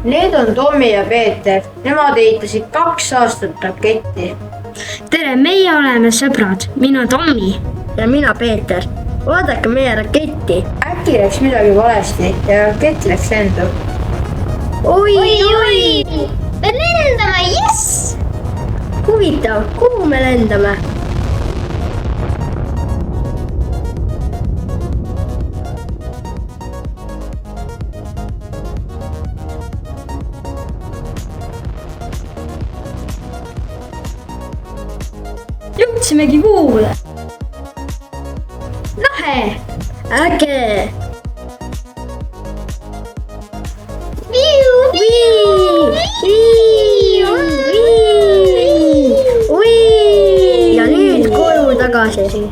Need on Tommi ja Peeter, nemad ehitasid 2 aastat raketti. tere, meie oleme sõbrad, mina Tommi. Ja mina Peeter. Vaadake meie raketti. Äkki läks midagi valesti ja rakett läks lendu. Oi! me lendame, jess! Huvitav, kuhu me lendame? Jõudsimegi kuule. Lahe! Äge! Ja nüüd koju tagasi.